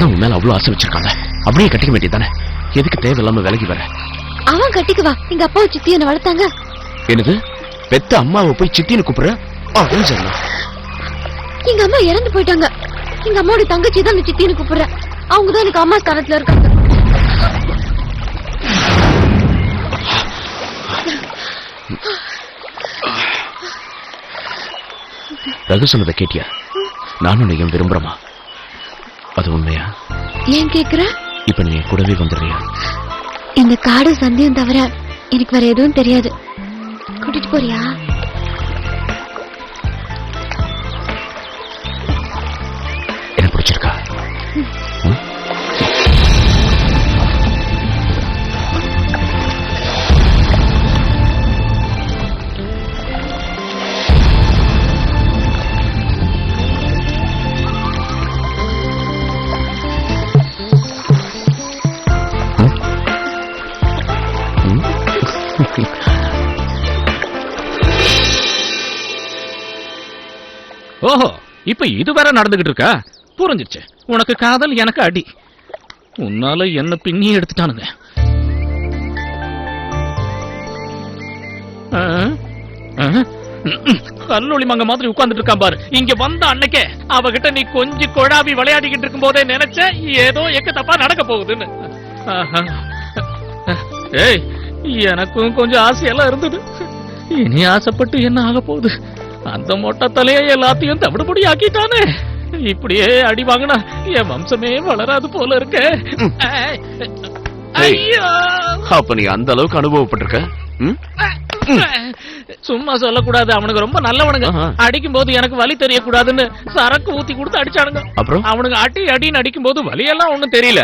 அதான் உன் மேல அவ்வளவு ஆசை வச்சிருக்காங்க. அப்படியே கட்டிக்க வேண்டியதானே, எதுக்கு தேவையில்லாம விலகி வர? அவன் கட்டிக்குவா. எங்க அப்பாவை சித்தி என்ன வளர்த்தாங்க. என்னது, பெத்த அம்மாவை போய் சித்தின்னு கூப்பிடுற? எங்க அம்மா இறந்து போயிட்டாங்க. எங்க அம்மாவோட தங்கச்சி தான் சித்தின்னு கூப்பிடுற. அவங்கதான் எனக்கு அம்மா ஸ்தானத்துல இருக்காங்க. ரகு சொன்னதை கேட்டியா? நானும் நீயும் விரும்புறமா? அது உண்மையா? ஏன் கேக்குற? இப்ப நீ கூடவே வந்துடுறியா? இந்த காடு சந்தியம் தவிர எனக்கு வேற எதுவும் தெரியாது. கூட்டிட்டு போறியா? என்ன பிடிச்சிருக்கா? ஓஹோ, இப்ப இது வேற நடந்துகிட்டு இருக்கா? புரிஞ்சிருச்சு. உனக்கு காதல், எனக்கு அடி. உன்னால என்ன பின்னி எடுத்துட்டானுங்க. கல்லூலி மங்க மாதிரி உட்கார்ந்துட்டு இருக்கான் பாரு. இங்க வந்த அன்னைக்கே அவகிட்ட நீ கொஞ்சம் கொழாவி விளையாடிக்கிட்டு இருக்கும் போதே நினைச்ச ஏதோ எக்க தப்பா நடக்க போகுதுன்னு. ஏய், எனக்கும் கொஞ்சம் ஆசையெல்லாம் இருந்தது. இனி ஆசைப்பட்டு என்ன ஆக போகுது? அந்த மொட்டை தலையை எல்லாத்தையும் தவிடுபடி ஆக்கிட்டானே. இப்படியே அடி வாங்கினா என் வம்சமே வளராது போல இருக்க. அப்ப நீ அந்த அளவுக்கு அனுபவப்பட்டிருக்க? சும்மா சொல்லக்கூடாது. அவனுக்கு ரொம்ப நல்லவனுங்க. அடிக்கும் போது எனக்கு வலி தெரியக்கூடாதுன்னு சரக்கு ஊத்தி கொடுத்து அடிச்சானுங்க. அப்புறம் அவனுக்கு அடி அடின்னு அடிக்கும் போது வலியெல்லாம் ஒண்ணும் தெரியல.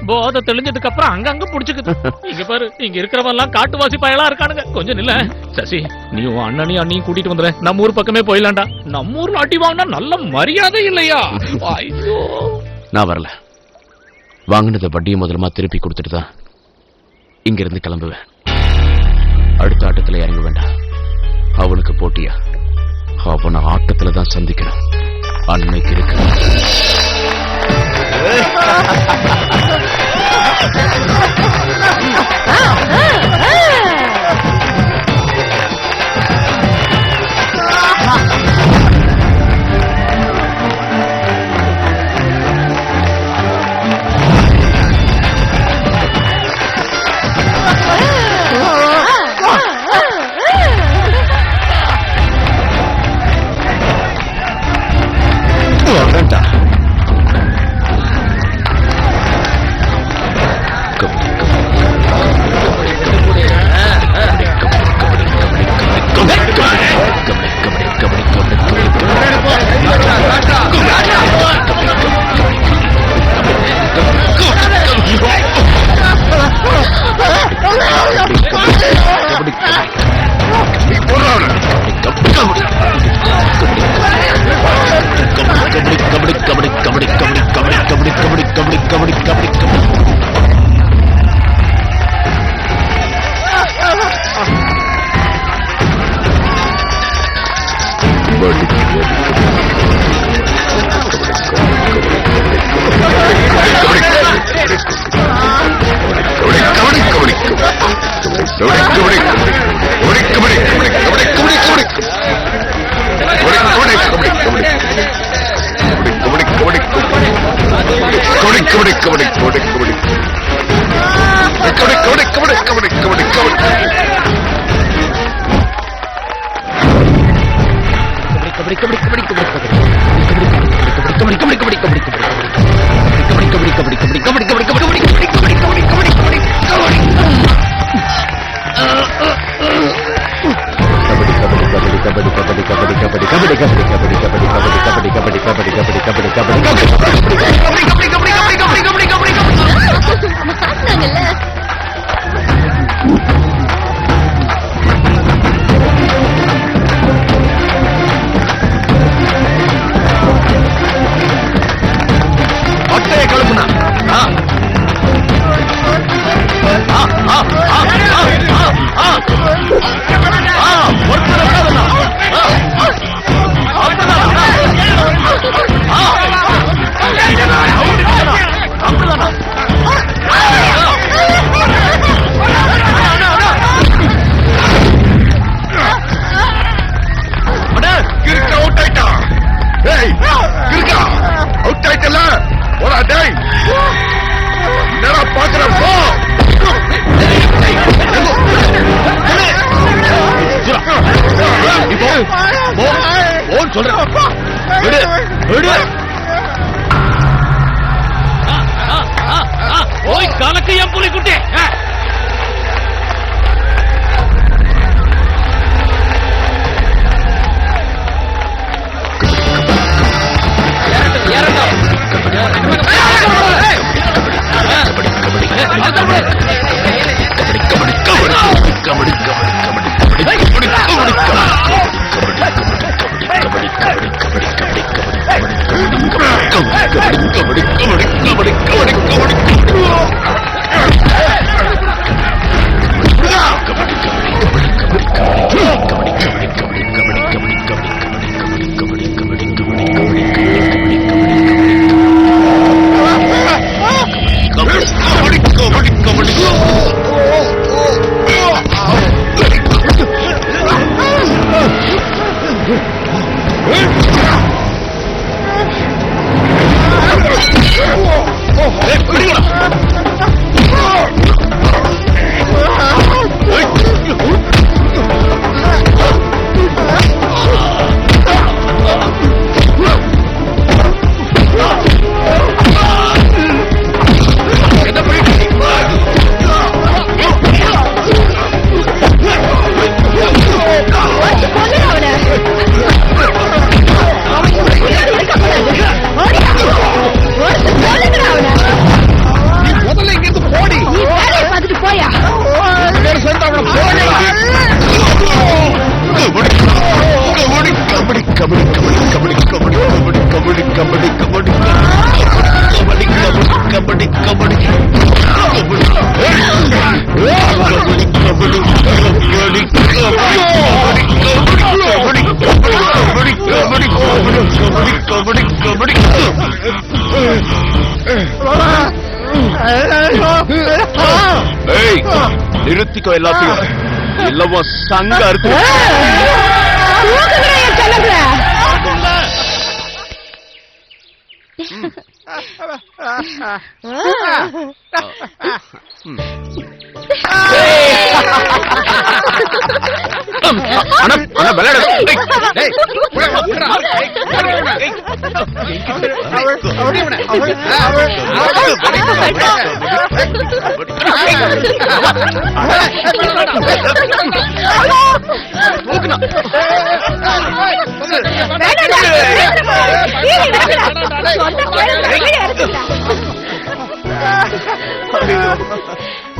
போதை தெளிஞ்சதுக்கு அப்புறம் அங்கங்க புடிச்சுக்குது. இங்க பாரு, இங்க இருக்கிறவன் எல்லாம் காட்டுவாசி பயலா இருக்கானுங்க. கொஞ்சம் இல்ல சசி, நீ உன் அண்ணனையும் அண்ணியும் கூட்டிட்டு வந்துற. நம்ம ஊர் பக்கமே போயிடலாம்டா. நம்ம ஊர்ல அடி வாங்கினா நல்ல மரியாதை இல்லையா? ஐயோ, நான் வரல. வாங்கினத வட்டியை முதலமா திருப்பி கொடுத்துட்டு தான் இங்க இருந்து கிளம்புவேன். அடுத்த ஆட்டத்துல இறங்க வேண்டாம். அவனுக்கு போட்டியா? அவனை ஆட்டத்துல தான் சந்திக்கணும். அன்னைக்கு இருக்கு. போடா டேய். என்னடா பாக்குற? போ. இப்போ போன்னு சொல்றேன். விடு விடு. போய் கலக்கு என் புலி குட்டி. நிறுத்திக்கோ எல்லாத்தையும். இல்லவோ சங்க இருக்கு.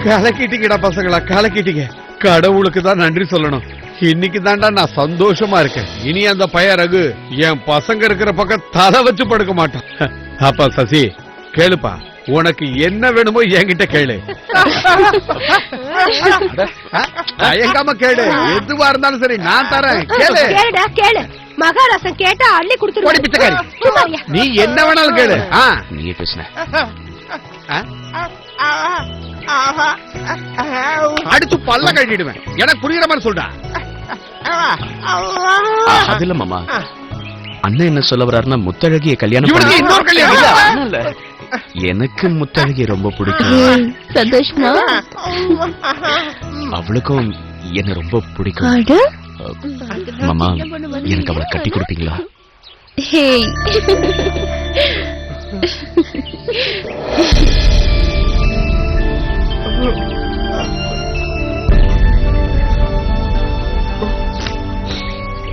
கலக்கிட்டீங்கடா பசங்களா, கலக்கிட்டீங்க. கடவுளுக்கு தான் நன்றி சொல்லணும். இன்னைக்கு தாண்டா நான் சந்தோஷமா இருக்கேன். இனி அந்த பைய ரகு என் பசங்க இருக்கிற பக்கம் தலை வச்சு படுக்க மாட்டான். அப்பா சசி கேளுப்பா, உனக்கு என்ன வேணுமோ என்கிட்ட கேளு. தயங்காம கேளு, எதுவா இருந்தாலும் சரி நான் தரேன். கேளு கேளு. மகாராசன் கேட்டா அள்ளி கொடுத்துரு. பிச்சைக்காரி, நீ என்ன வேணாலும் கேளு. நீயே பேசுன. அடுத்து பல்ல கட்டிடுவேன். எனக்கு புரியுற மாதிரி சொல்றா. அது இல்ல மாமா, அண்ணன் என்ன சொல்ல வர்றாருன்னா முத்தழகிய கல்யாணம் இவனுக்கு இன்னொரு கல்யாணம் இல்ல. எனக்கு முத்தழகி ரொம்ப பிடிக்கும். சந்தோஷமா? அவளுக்கும் என்ன ரொம்ப பிடிக்கும். மாமா, எனக்கு அவளை கட்டி கொடுப்பீங்களா?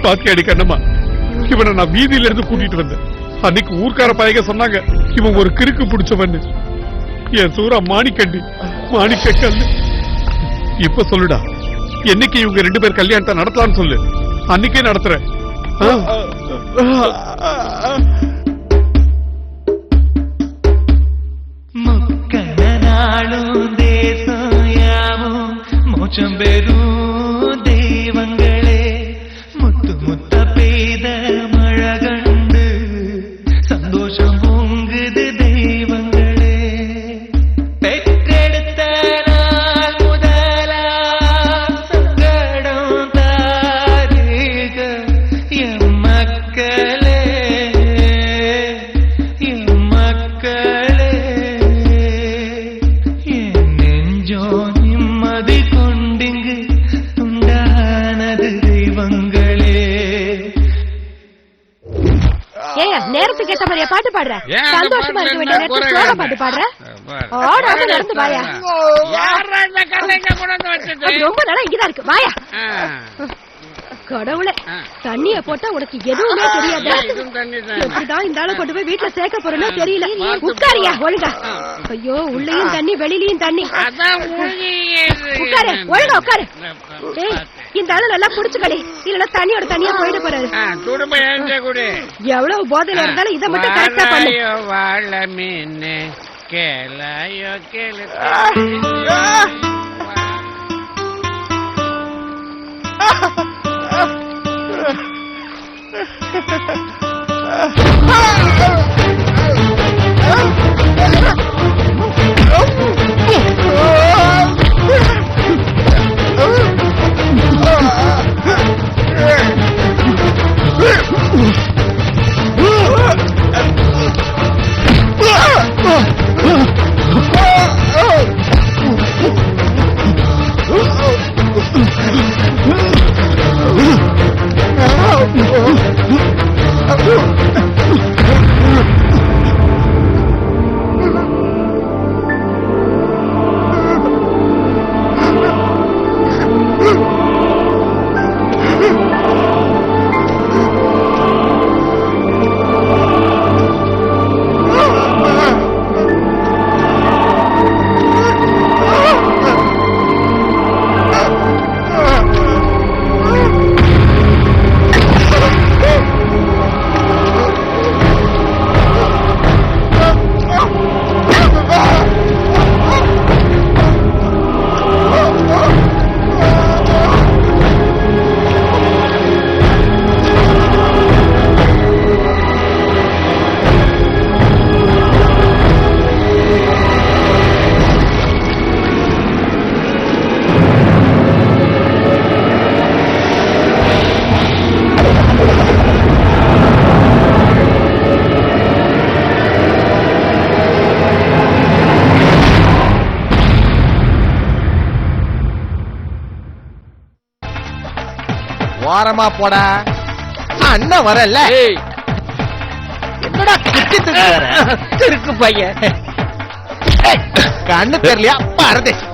பாத்தியாடி கண்ணம்மா, இவனை நான் வீதியில இருந்து கூட்டிட்டு வந்தேன். அன்னைக்கு ஊர்க்கார பையங்க சொன்னாங்க இவன் ஒரு கிறுக்கு பிடிச்சவன்னு. என் சூரா மாணிக்கண்டி, மாணிக்க கல்லு. இப்ப சொல்லுடா, என்னைக்கு இவங்க 2 பேர் கல்யாணத்தை நடத்தலாம்னு சொல்லு, அன்னைக்கே நடத்துறேன். முக்கனாலும் தேசம் யாவும் மோட்சம் பெறும் தெய்வங்களே, முத்து முத்த பெய்த மழை கண்டு சந்தோஷம் பொங்குது தெய்வங்களே. பெற்றெடுத்த நாள் முதலா சங்கடம் தாரீக எம் மக்களே, எம் மக்களே. சந்தோஷமா இருக்க வேண்டிய நேரத்துல சோக பாட்டு பாடுற ஓடாம நடந்து வாயா அது ரொம்ப நாளா இங்கதான் இருக்கு வாயா கடவுளே தண்ணிய போட்டா உனக்கு எதுவுமே தெரியாது எப்படிதான் இந்த ஆளை கொண்டு போய் வீட்டுல சேர்க்க போறேன்னு தெரியல உட்காரியா ஒழுங்கா ஐயோ உள்ளயும் தண்ணி வெளியிலயும் தண்ணி உட்காரு ஒழுங்கா உட்காரு இந்த ஆளு நல்லா புடிச்சுக்கடி இல்லன்னா தண்ணியோட தண்ணியா போயிட போறாரு எவ்வளவு போதையில இருந்தாலும் இதை மட்டும் கரெக்டா பண்ணு வாழ மீன் கேளாயோ கேளு ஓரமா போடா அண்ணன் வரல என்னடா கிட்டு இருக்கு பையன் கண்ணு தெரியலையா பரதேசி